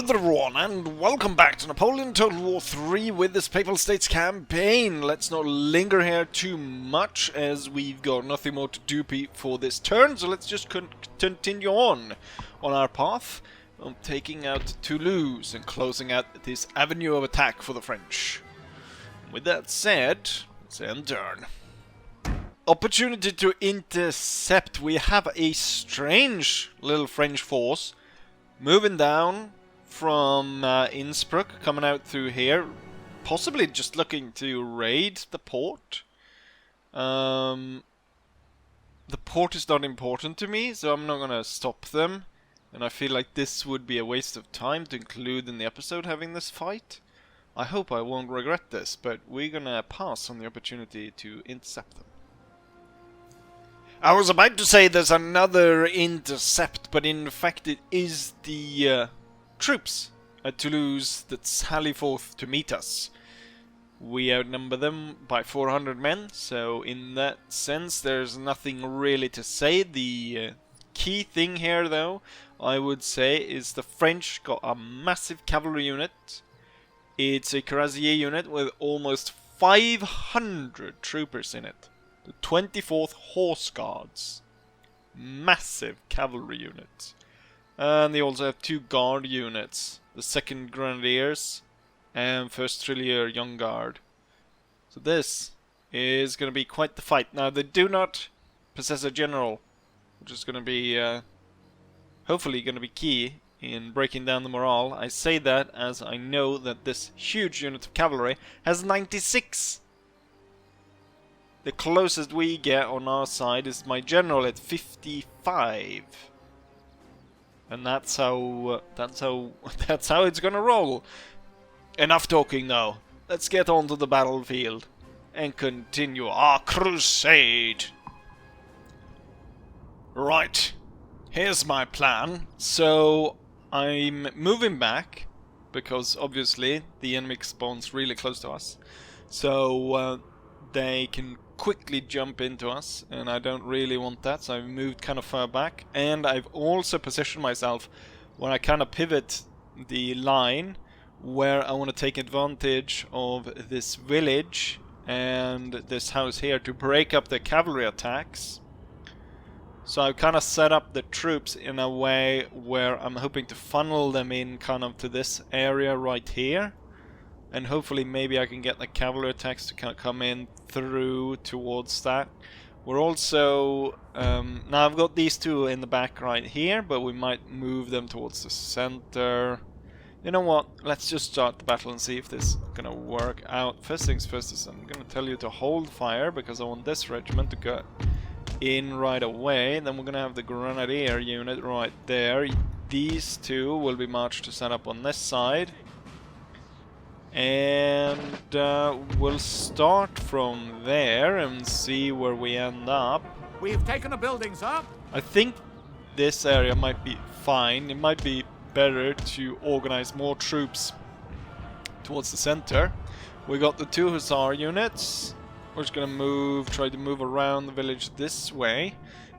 there everyone, and welcome back to Napoleon Total War 3 with this Papal States campaign. Let's not linger here too much, as we've got nothing more to do for this turn, so let's just continue on our path of taking out Toulouse and closing out this avenue of attack for the French. With that said, let's end turn. Opportunity to intercept. We have a strange little French force moving down from Innsbruck, coming out through here, possibly just looking to raid the port. The port is not important to me, so I'm not gonna stop them, and I feel like this would be a waste of time to include in the episode having this fight. I hope I won't regret this, but we're gonna pass on the opportunity to intercept them. I was about to say there's another intercept, but in fact it is the troops at Toulouse that sally forth to meet us. We outnumber them by 400 men, so in that sense there's nothing really to say. The key thing here, though, I would say, is the French got a massive cavalry unit. It's a cuirassier unit with almost 500 troopers in it. The 24th Horse Guards. Massive cavalry unit. And they also have 2 guard units. The 2nd Grenadiers and 1st Trillier Young Guard. So this is going to be quite the fight. Now they do not possess a general, which is going to be hopefully going to be key in breaking down the morale. I say that as I know that this huge unit of cavalry has 96. The closest we get on our side is my general at 55, and that's how it's gonna roll. Enough talking now. Let's get onto the battlefield and continue our crusade. Right, here's my plan. So I'm moving back because obviously the enemy spawns really close to us, so they can quickly jump into us, and I don't really want that, so I've moved kind of far back. And I've also positioned myself when I kind of pivot the line where I want to take advantage of this village and this house here to break up the cavalry attacks. So I've kind of set up the troops in a way where I'm hoping to funnel them in kind of to this area right here. And hopefully maybe I can get the cavalry attacks to kind of come in through towards that. We're also... now I've got these two in the back right here, but we might move them towards the center. You know what? Let's just start the battle and see if this is going to work out. First things first is I'm going to tell you to hold fire, because I want this regiment to go in right away. Then we're going to have the Grenadier unit right there. These two will be marched to set up on this side. And we'll start from there and see where we end up. We've taken a building, sir. I think this area might be fine. It might be better to organize more troops towards the center. We got the 2 Hussar units. We're just gonna try to move around the village this way.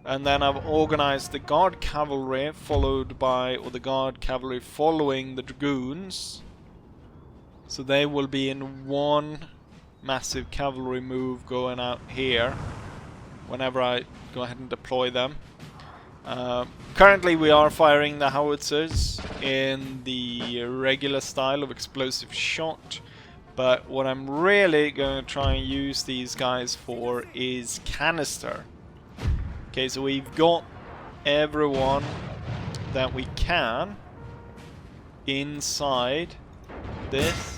And then I've organized the Guard Cavalry following the Dragoons. So they will be in one massive cavalry move going out here whenever I go ahead and deploy them. Currently we are firing the howitzers in the regular style of explosive shot, but what I'm really going to try and use these guys for is canister. Okay, so we've got everyone that we can inside this.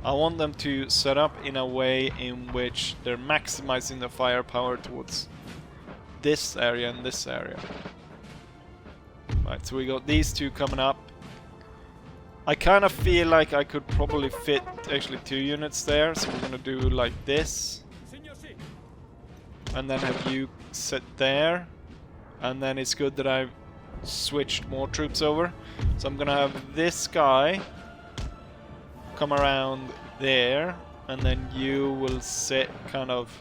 I want them to set up in a way in which they're maximizing the firepower towards this area and this area. Right, so we got these 2 coming up. I kind of feel like I could probably fit actually 2 units there, so we're gonna do like this. And then have you sit there. And then it's good that I've switched more troops over. So I'm gonna have this guy come around there, and then you will sit kind of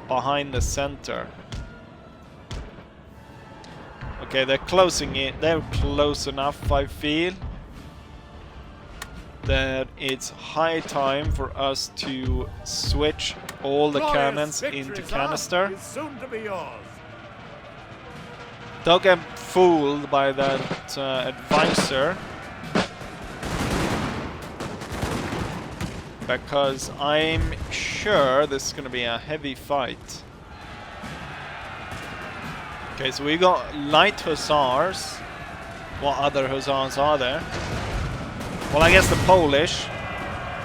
behind the center. Okay, they're closing it. They're close enough, I feel, that it's high time for us to switch all the cannons into canister. Is soon to be yours. Don't get fooled by that advisor, because I'm sure this is going to be a heavy fight. Okay, so we got light hussars. What other hussars are there? Well, I guess the Polish,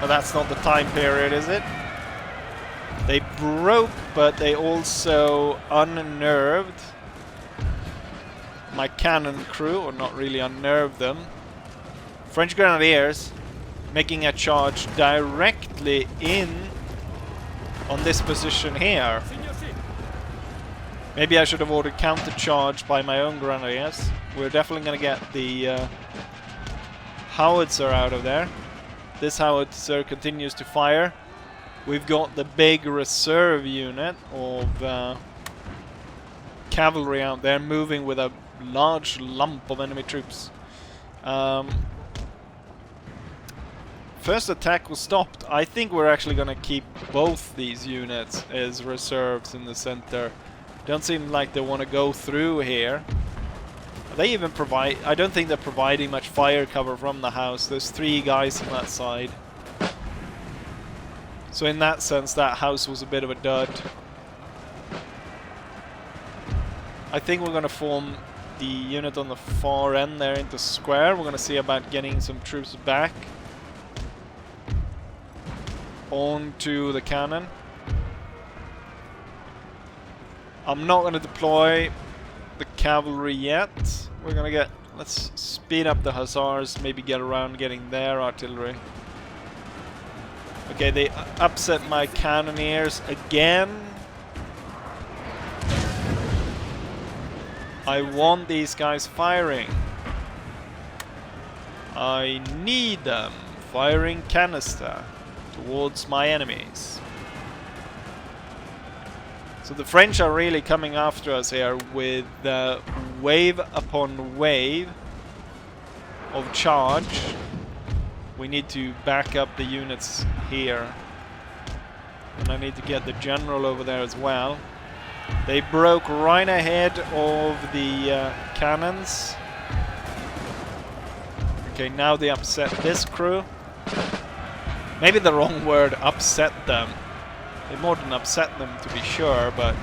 but that's not the time period, is it? They broke, but they also unnerved my cannon crew, or not really unnerved them. French grenadiers making a charge directly in on this position here. Maybe I should have ordered counter-charge by my own grenadiers. We're definitely going to get the howitzer out of there. This howitzer continues to fire. We've got the big reserve unit of cavalry out there moving with a large lump of enemy troops. First attack was stopped. I think we're actually going to keep both these units as reserves in the center. Don't seem like they want to go through here. They even provide... I don't think they're providing much fire cover from the house. There's 3 guys on that side. So in that sense, that house was a bit of a dud. I think we're going to form the unit on the far end there into square. We're going to see about getting some troops back onto the cannon. I'm not going to deploy the cavalry yet. We're going to get... Let's speed up the hussars, maybe get around getting their artillery. Okay, they upset my cannoneers again. I want these guys firing. I need them firing canister towards my enemies. So the French are really coming after us here with wave upon wave of charge. We need to back up the units here. And I need to get the general over there as well. They broke right ahead of the cannons. Okay, now they upset this crew. Maybe the wrong word, upset them. They more than upset them, to be sure, but...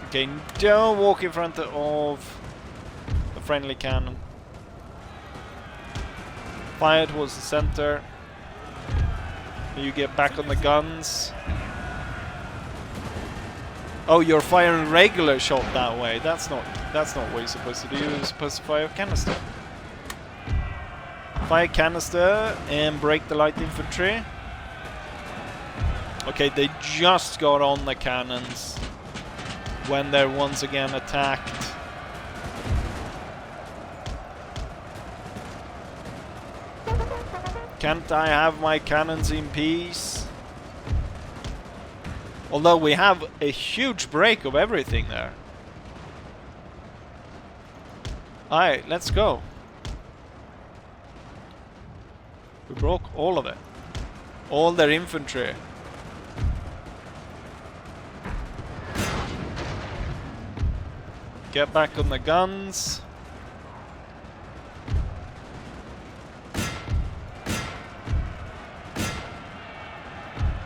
Okay, don't walk in front of the friendly cannon. Fire towards the center. You get back on the guns. Oh, you're firing regular shot that way. That's not what you're supposed to do. You're supposed to fire canister. Fire canister and break the light infantry. Okay, they just got on the cannons when they're once again attacked. Can't I have my cannons in peace? Although we have a huge break of everything there. Alright, let's go. We broke all of it. All their infantry. Get back on the guns.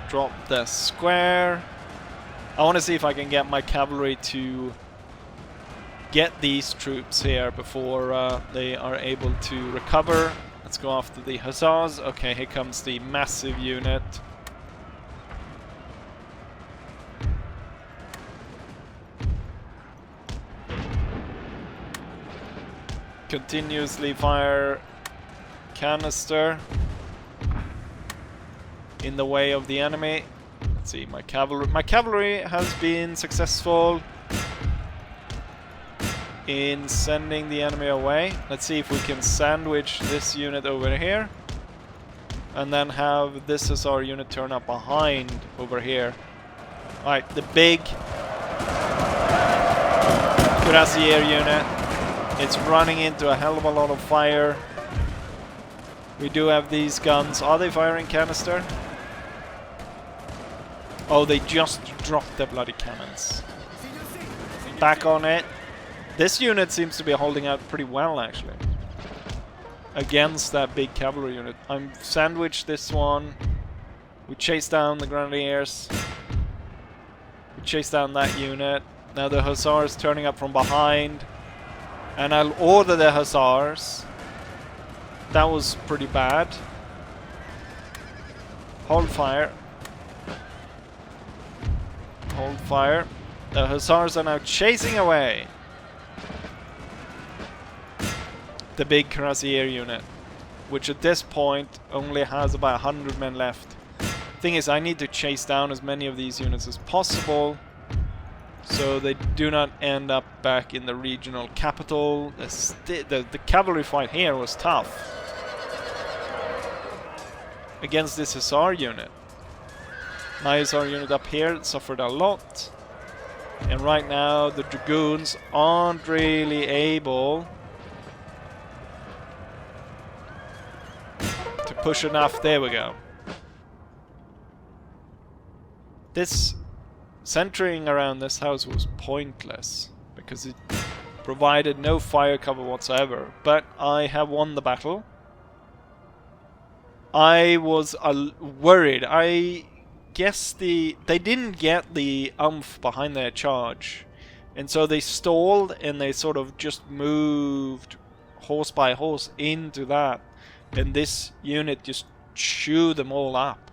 Drop the square. I want to see if I can get my cavalry to get these troops here before they are able to recover. Let's go after the hussars. Okay, here comes the massive unit. Continuously fire canister in the way of the enemy. Let's see, my cavalry has been successful in sending the enemy away. Let's see if we can sandwich this unit over here and then have this as our unit turn up behind over here. Alright, the big cuirassier unit. It's running into a hell of a lot of fire. We do have these guns. Are they firing canister? Oh, they just dropped their bloody cannons. Back on it. This unit seems to be holding out pretty well, actually. Against that big cavalry unit. I'm sandwiched this one. We chase down the grenadiers. We chase down that unit. Now the hussars turning up from behind. And I'll order the hussars. That was pretty bad. Hold fire. Hold fire. The hussars are now chasing away the big cuirassier unit, which at this point only has about 100 men left. Thing is, I need to chase down as many of these units as possible so they do not end up back in the regional capital. The cavalry fight here was tough against this hussar unit. My hussar unit up here suffered a lot, and right now the dragoons aren't really able to push enough. There we go. This centering around this house was pointless because it provided no fire cover whatsoever, but I have won the battle. I was worried. I guess they didn't get the oomph behind their charge, and so they stalled and they sort of just moved horse by horse into that, and this unit just chewed them all up.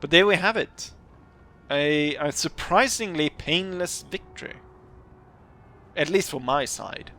But there we have it. A surprisingly painless victory. At least for my side.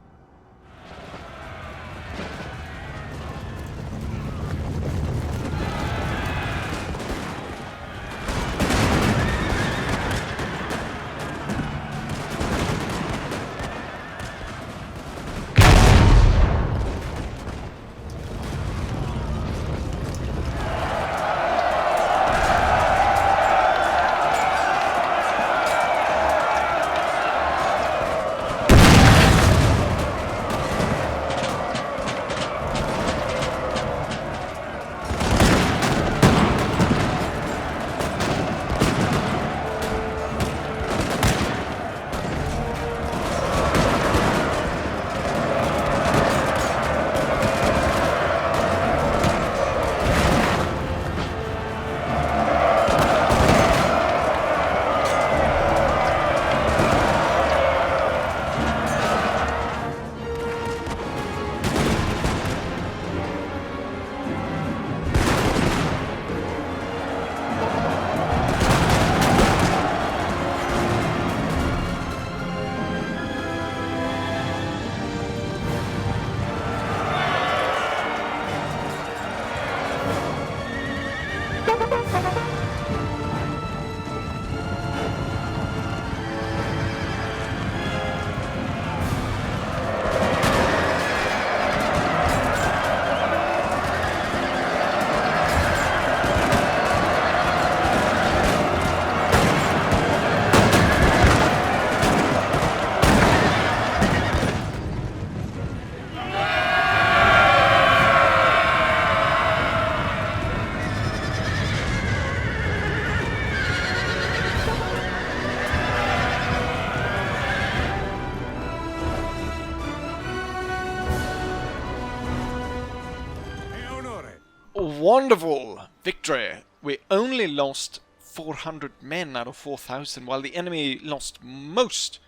Wonderful victory. We only lost 400 men out of 4,000, while the enemy lost most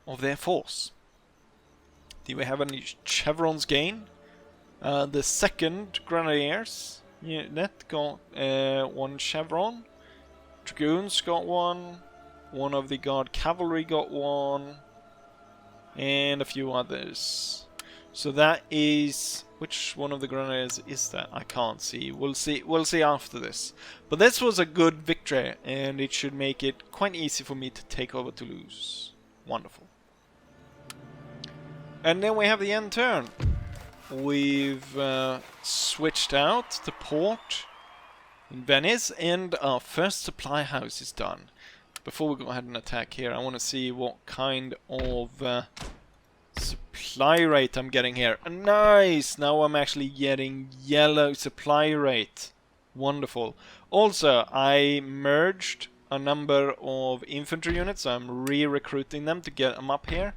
of their force. Do we have any chevrons gain? The second grenadiers unit got 1 chevron. Dragoons got 1. One of the guard cavalry got 1. And a few others. So that is... which one of the grenadiers is that? I can't see. We'll see after this. But this was a good victory, and it should make it quite easy for me to take over Toulouse. Wonderful. And then we have the end turn. We've switched out the port in Venice, and our first supply house is done. before we go ahead and attack here, I want to see what kind of supply rate I'm getting here. Nice! Now I'm actually getting yellow supply rate. Wonderful. Also, I merged a number of infantry units, so I'm re-recruiting them to get them up here.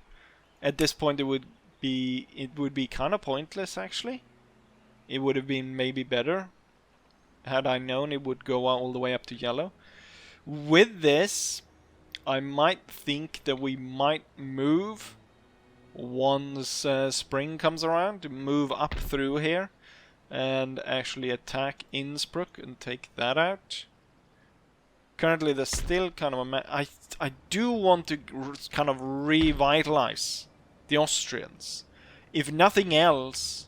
At this point, it would be kind of pointless, actually. It would have been maybe better had I known it would go all the way up to yellow. With this, I might think that we might move once spring comes around, to move up through here and actually attack Innsbruck and take that out. Currently, there's still kind of a... I do want to kind of revitalize the Austrians. If nothing else,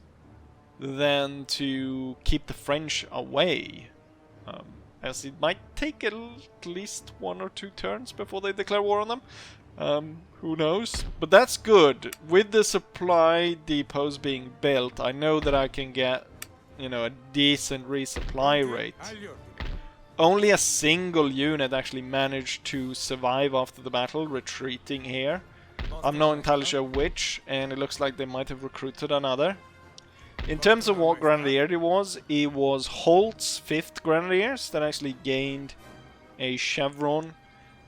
then to keep the French away. As it might take at least 1 or 2 turns before they declare war on them. Who knows? But that's good. With the supply depots being built, I know that I can get, you know, a decent resupply rate. Only a single unit actually managed to survive after the battle, retreating here. I'm not entirely sure which, and it looks like they might have recruited another. In terms of what Grenadier it was Holt's 5th Grenadiers that actually gained a chevron.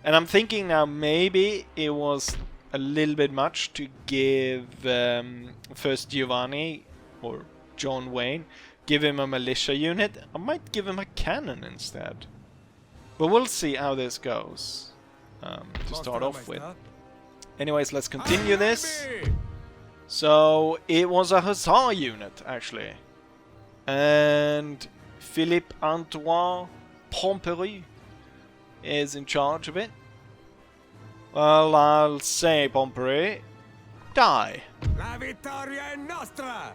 And I'm thinking now maybe it was a little bit much to give first Giovanni, or John Wayne, give him a militia unit. I might give him a cannon instead. But we'll see how this goes to start off with. Anyways, let's continue this. So, it was a hussar unit, actually. And Philippe Antoine Pompery is in charge of it. Well, I'll say, Pompery, die. La vittoria è nostra!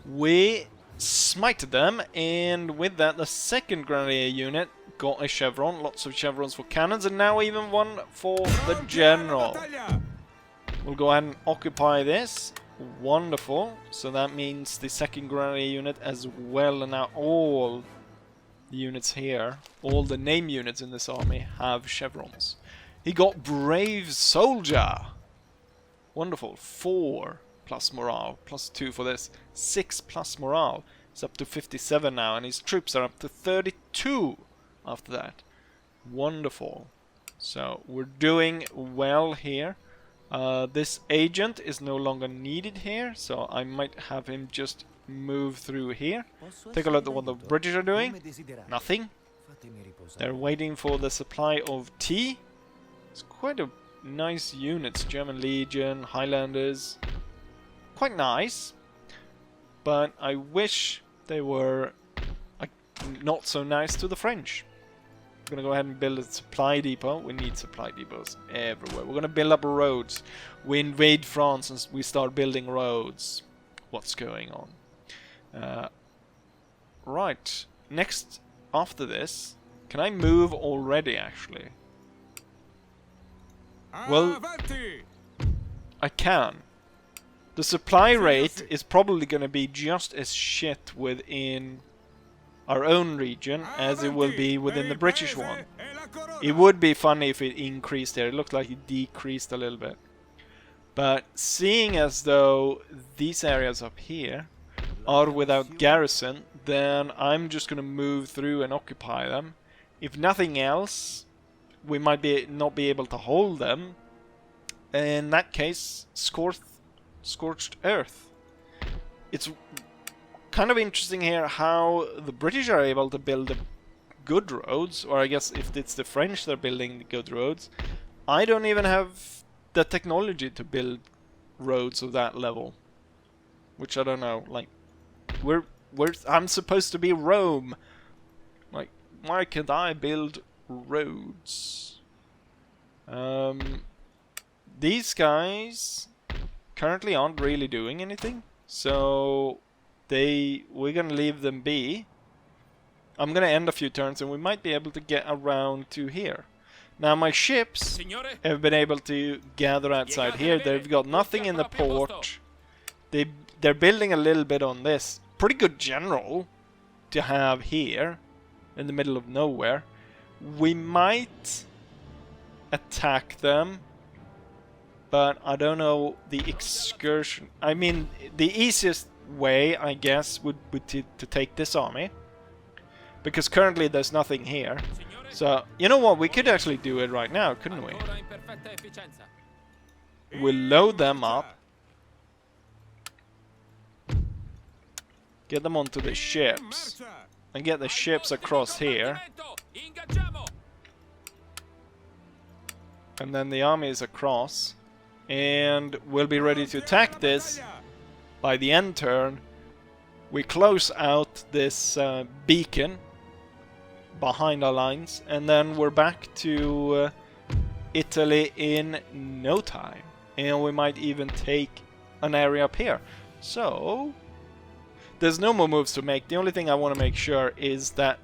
We smited them, and with that, the 2nd Grenadier unit got a chevron. Lots of chevrons for cannons, and now even one for the general. We'll go ahead and occupy this. Wonderful. So that means the 2nd Grenadier unit as well, and now all the units here, all the name units in this army have chevrons. He got Brave Soldier. Wonderful. 4 plus morale, plus 2 for this. 6 plus morale. It's up to 57 now, and his troops are up to 32 after that. Wonderful. So we're doing well here. This agent is no longer needed here, so I might have him just move through here. Take a look at what the British are doing. Nothing. They're waiting for the supply of tea. It's quite a nice units. German Legion, Highlanders. Quite nice. But I wish they were not so nice to the French. We're going to go ahead and build a supply depot. We need supply depots everywhere. We're going to build up roads. We invade France and we start building roads. What's going on? Right. Next, after this, can I move already, actually? Well, I can. The supply rate is probably going to be just as shit within our own region as it will be within the British one. It would be funny if it increased there. It looked like it decreased a little bit. But seeing as though these areas up here are without garrison, then I'm just going to move through and occupy them. If nothing else, we might not be able to hold them. In that case, scorched earth. It's kind of interesting here how the British are able to build good roads, or I guess if it's the French that are building the good roads. I don't even have the technology to build roads of that level, which I don't know. Like, I'm supposed to be Rome. Like, why can't I build roads? These guys currently aren't really doing anything, so we're gonna leave them be. I'm gonna end a few turns and we might be able to get around to here. Now my ships have been able to gather outside here. They've got nothing in the port. They're building a little bit on this. Pretty good general to have here in the middle of nowhere. We might attack them. But I don't know the excursion. I mean, the easiest way, I guess, would be to take this army. Because currently there's nothing here. So, you know what? We could actually do it right now, couldn't we? We'll load them up. Get them onto the ships. And get the ships across here. And then the army is across. And we'll be ready to attack this by the end turn. We close out this beacon behind our lines, and then we're back to Italy in no time. And we might even take an area up here. So, there's no more moves to make. The only thing I want to make sure is that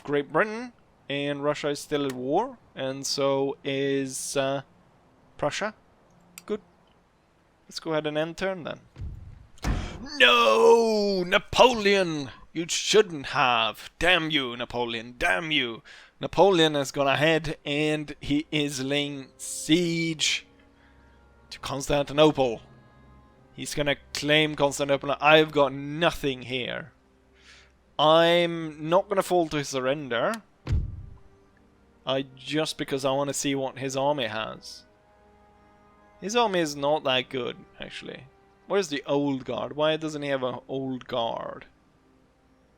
Great Britain and Russia is still at war, and so is Prussia. Good. Let's go ahead and end turn then. No! Napoleon! You shouldn't have. Damn you, Napoleon. Damn you. Napoleon has gone ahead and he is laying siege to Constantinople. He's gonna claim Constantinople. I've got nothing here. I'm not gonna fall to surrender. Just because I want to see what his army has. His army is not that good, actually. Where's the old guard? Why doesn't he have an old guard?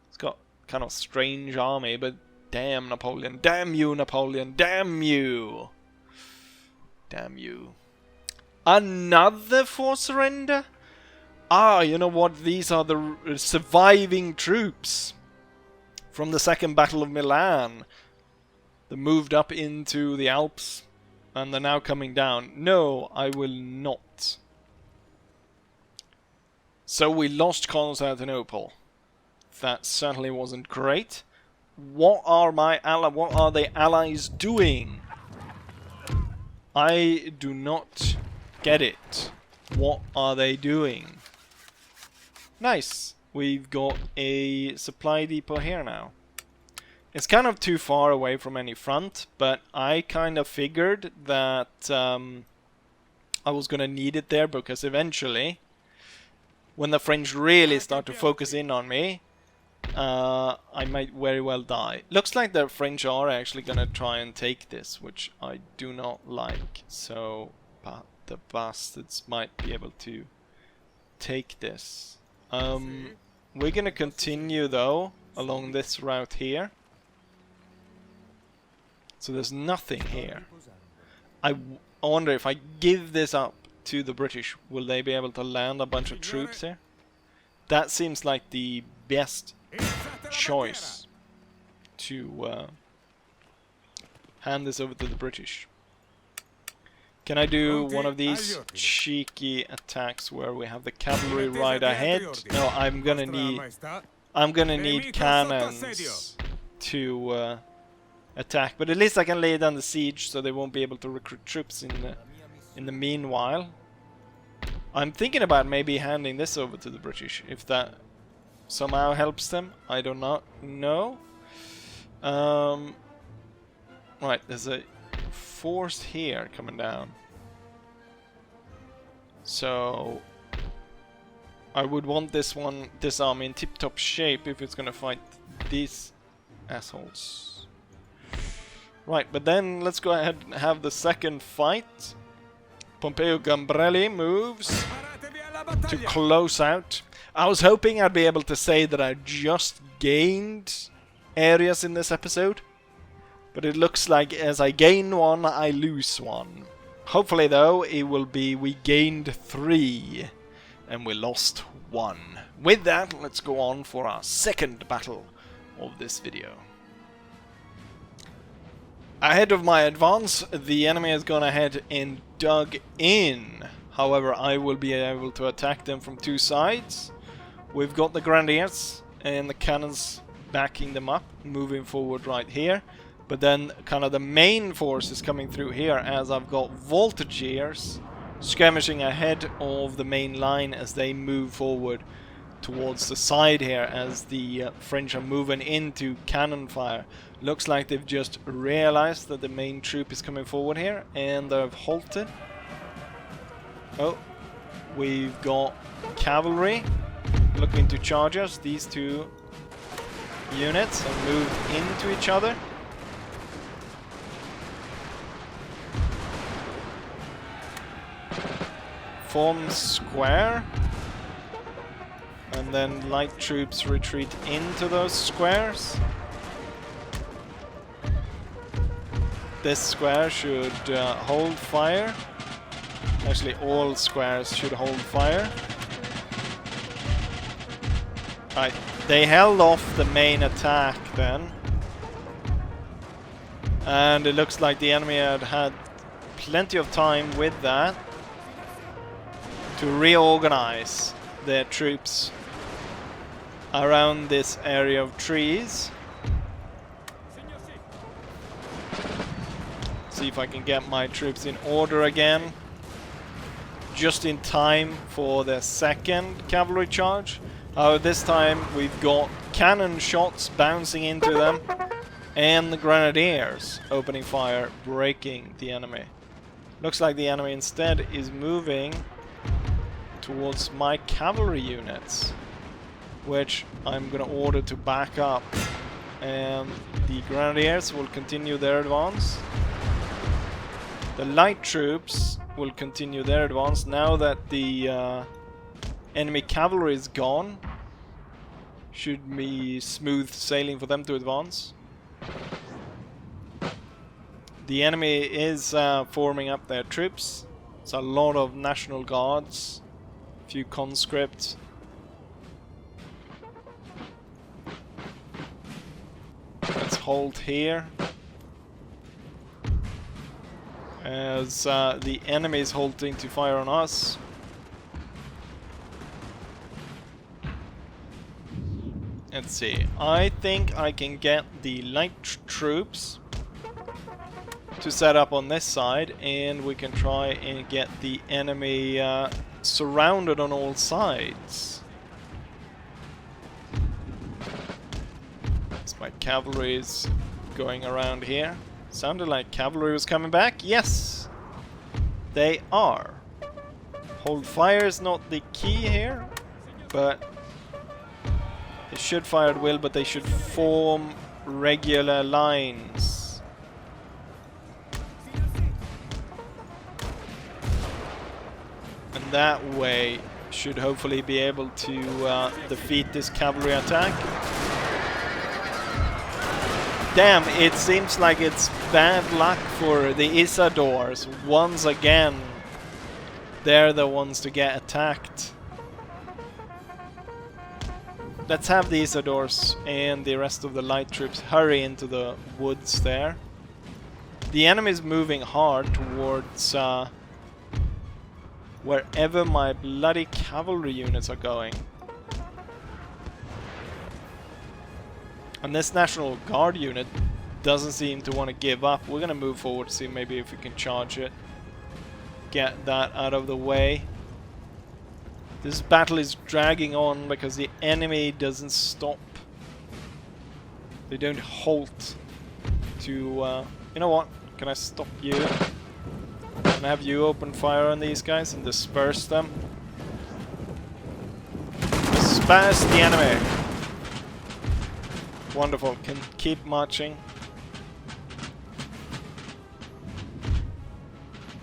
He's got kind of strange army, but damn Napoleon. Damn you, Napoleon. Damn you. Damn you. Another forced surrender? Ah, you know what? These are the surviving troops from the Second Battle of Milan. They moved up into the Alps and they're now coming down. No, I will not. So we lost Constantinople. That certainly wasn't great. What are the allies doing? I do not get it. What are they doing? Nice. We've got a supply depot here now. It's kind of too far away from any front, but I kind of figured that I was going to need it there, because eventually, when the French really start to focus in on me, I might very well die. Looks like the French are actually going to try and take this, which I do not like. So, but the bastards might be able to take this. We're going to continue, though, along this route here. So there's nothing here. I wonder if I give this up to the British, will they be able to land a bunch of troops here? That seems like the best choice to hand this over to the British. Can I do one of these cheeky attacks where we have the cavalry right ahead? No, I'm gonna need cannons to attack, but at least I can lay down the siege so they won't be able to recruit troops in the meanwhile. I'm thinking about maybe handing this over to the British, if that somehow helps them. I do not know. Right, there's a force here coming down. So I would want this army in tip-top shape if it's gonna fight these assholes. Right, but then let's go ahead and have the second fight. Pompeo Gambrelli moves to close out. I was hoping I'd be able to say that I just gained areas in this episode, but it looks like as I gain one, I lose one. Hopefully, though, it will be we gained 3 and we lost 1. With that, let's go on for our second battle of this video. Ahead of my advance, the enemy has gone ahead and dug in. However, I will be able to attack them from 2 sides. We've got the grenadiers and the cannons backing them up, moving forward right here. But then kind of the main force is coming through here, as I've got voltigeurs skirmishing ahead of the main line as they move forward towards the side here as the French are moving into cannon fire. Looks like they've just realized that the main troop is coming forward here, and they've halted. Oh, we've got cavalry looking to charge us. These two units have moved into each other. Form square, and then light troops retreat into those squares. This square should hold fire. Actually, all squares should hold fire. Right, they held off the main attack then. And it looks like the enemy had plenty of time with that to reorganize their troops around this area of trees. See if I can get my troops in order again. Just in time for the second cavalry charge. This time we've got cannon shots bouncing into them and the grenadiers opening fire, breaking the enemy. Looks like the enemy instead is moving towards my cavalry units, which I'm gonna order to back up, and the grenadiers will continue their advance. The light troops will continue their advance now that the enemy cavalry is gone. Should be smooth sailing for them to advance. The enemy is forming up their troops. It's a lot of National Guards, a few conscripts. Let's hold here as the enemy is halting to fire on us. Let's see. I think I can get the light troops to set up on this side, and we can try and get the enemy surrounded on all sides. So my cavalry is going around here. Sounded like cavalry was coming back. Yes, they are. Hold fire is not the key here, but they should fire at will, but they should form regular lines. And that way should hopefully be able to defeat this cavalry attack. Damn, it seems like it's bad luck for the Isadors. Once again, they're the ones to get attacked. Let's have the Isadors and the rest of the light troops hurry into the woods there. The enemy is moving hard towards wherever my bloody cavalry units are going. And this National Guard unit doesn't seem to want to give up. We're gonna move forward to see maybe if we can charge it. Get that out of the way. This battle is dragging on because the enemy doesn't stop. They don't halt to... you know what? Can I stop you? Can I have you open fire on these guys and disperse them? Disperse the enemy! Wonderful. Can keep marching.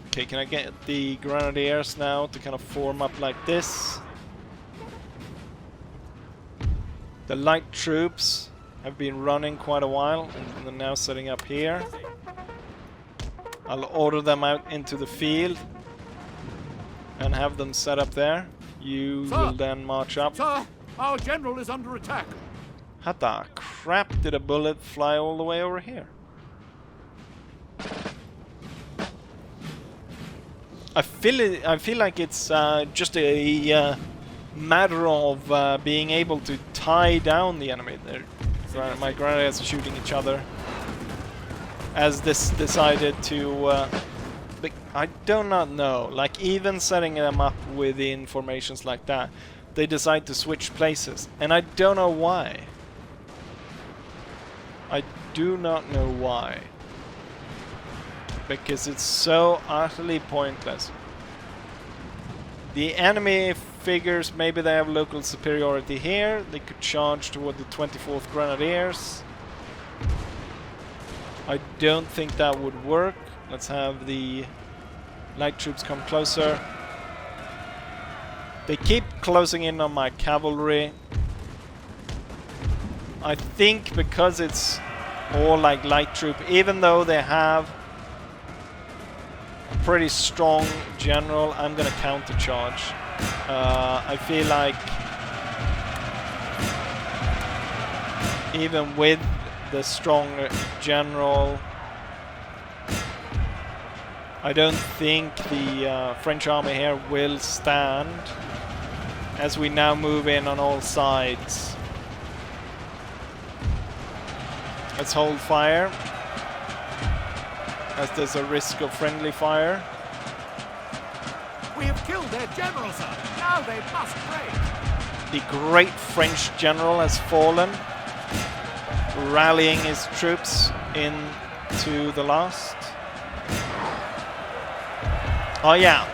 Okay, can I get the grenadiers now to kind of form up like this? The light troops have been running quite a while and they're now setting up here. I'll order them out into the field and have them set up there. You will then march up. Sir, our general is under attack. How the crap did a bullet fly all the way over here? I feel like it's just a matter of being able to tie down the enemy. My grenadiers are shooting each other. As this decided to... I do not know. Like, even setting them up with the informations like that, they decide to switch places. And I don't know why. I do not know why. Because it's so utterly pointless. The enemy figures maybe they have local superiority here. They could charge toward the 24th Grenadiers. I don't think that would work. Let's have the light troops come closer. They keep closing in on my cavalry. I think because it's all like light troop, even though they have a pretty strong general, I'm gonna countercharge. I feel like even with the strong general, I don't think the French army here will stand as we now move in on all sides. Let's hold fire, as there's a risk of friendly fire. We have killed their general, sir. Now they must break. The great French general has fallen, rallying his troops into the last. Oh yeah,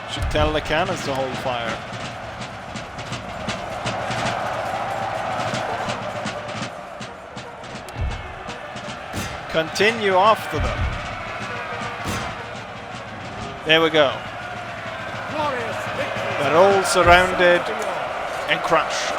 should tell the cannons to hold fire. Continue after them. There we go. Glorious victory. They're all surrounded and crushed.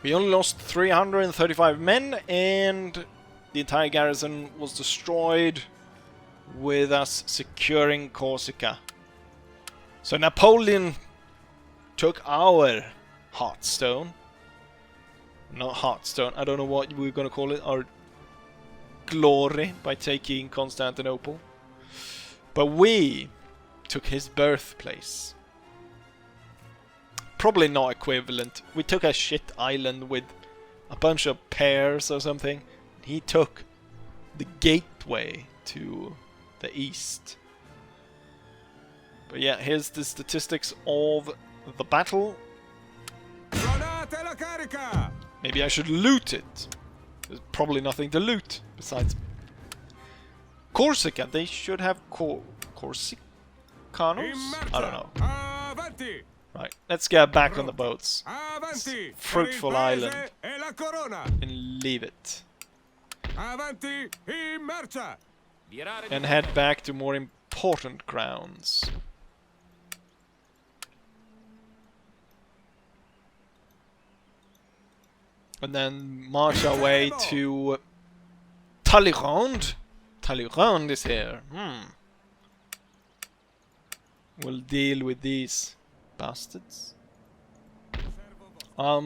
We only lost 335 men, and the entire garrison was destroyed, with us securing Corsica. So Napoleon took our Heartstone. Not Heartstone, I don't know what we're gonna call it, our glory, by taking Constantinople. But we took his birthplace. Probably not equivalent. We took a shit island with a bunch of pears or something. He took the gateway to the east. But yeah, here's the statistics of the battle. Maybe I should loot it. There's probably nothing to loot besides Corsica. They should have Corsicanos? I don't know. Right, let's get back on the boats. Fruitful island. la corona. and leave it. Avanti in marcia. And head back to more important grounds. And then march our way to Talleyrand. Talleyrand is here. We'll deal with these bastards. I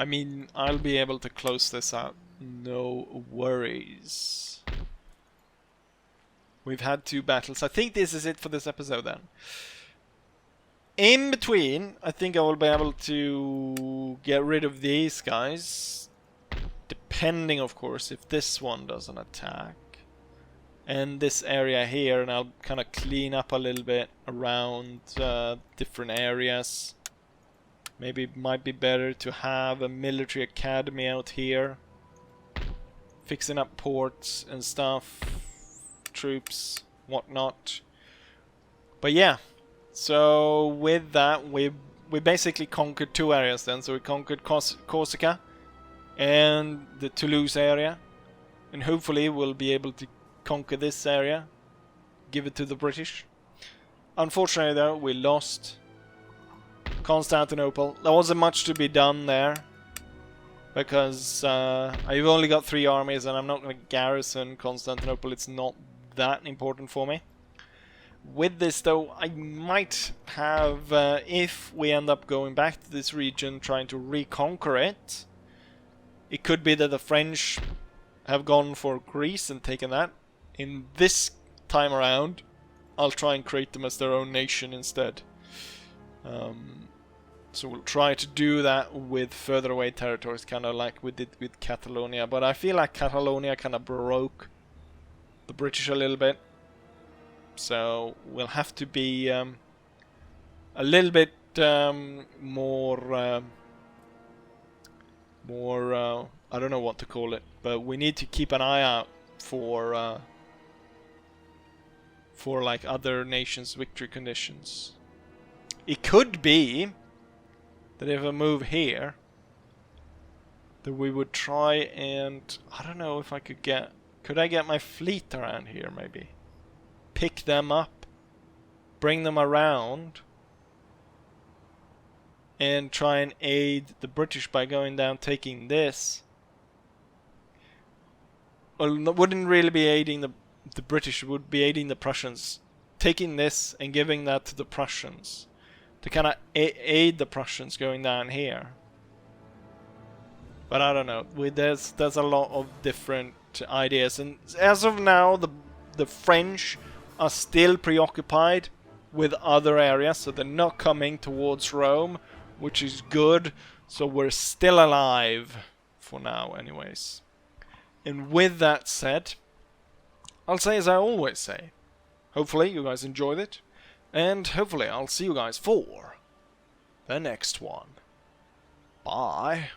mean, I'll be able to close this out. No worries. We've had 2 battles. I think this is it for this episode then. In between, I think I will be able to get rid of these guys. Depending, of course, if this one doesn't attack. And this area here, and I'll kind of clean up a little bit around different areas. Maybe it might be better to have a military academy out here. Fixing up ports and stuff. Troops, whatnot. But yeah. So with that, we basically conquered 2 areas then. So we conquered Corsica and the Toulouse area. And hopefully we'll be able to conquer this area. Give it to the British. Unfortunately though, we lost Constantinople. There wasn't much to be done there. Because I've only got 3 armies and I'm not going to garrison Constantinople. It's not that important for me. With this though, I might have, if we end up going back to this region trying to reconquer it, it could be that the French have gone for Greece and taken that. In this time around, I'll try and create them as their own nation instead. So we'll try to do that with further away territories, kind of like we did with Catalonia. But I feel like Catalonia kind of broke the British a little bit. So we'll have to be a little bit more, I don't know what to call it, but we need to keep an eye out for like other nations' victory conditions. It could be that if I move here, that we would try and, I don't know if I could I get my fleet around here maybe? Pick them up, bring them around, and try and aid the British by going down, taking this. Well, wouldn't really be aiding the British, would be aiding the Prussians. Taking this and giving that to the Prussians. To kind of aid the Prussians going down here. But I don't know. There's a lot of different ideas. And as of now, the French are still preoccupied with other areas. So they're not coming towards Rome, which is good. So we're still alive for now anyways. And with that said, I'll say as I always say. Hopefully you guys enjoyed it. And hopefully I'll see you guys for the next one. Bye.